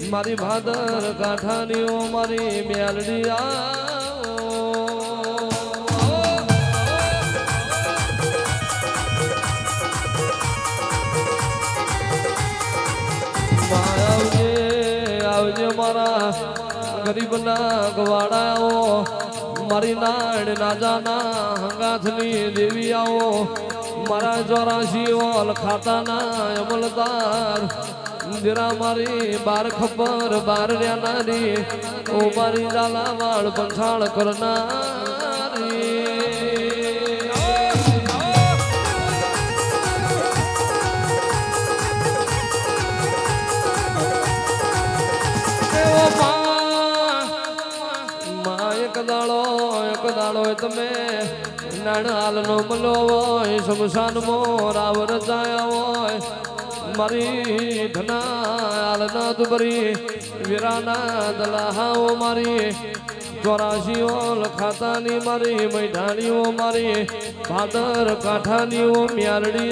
મારી ભાદર કાંઠાની મારી મેલડી આવજે મારા ગરીબના ગવાડાઓ મારી નાડ નાજાના હંગાથની દેવી આવો મારા 84 લખાતાના અમલદાર જરા મારી બાર ખબર બાર રહ્યા ઓ મારી ઝાલાવાડ પંછાળ કરનારી એક દાડો તમે નાણાલનો મલો હોય શમશાનમાં રાવ રચાયા હોય મારી ધનાલ ના દુબરી વીરાના દલાહાઓ મારી 84 લખાતાની મારી મૈઠાણીઓ મારી ભાદર કાંઠાની મ્યારડી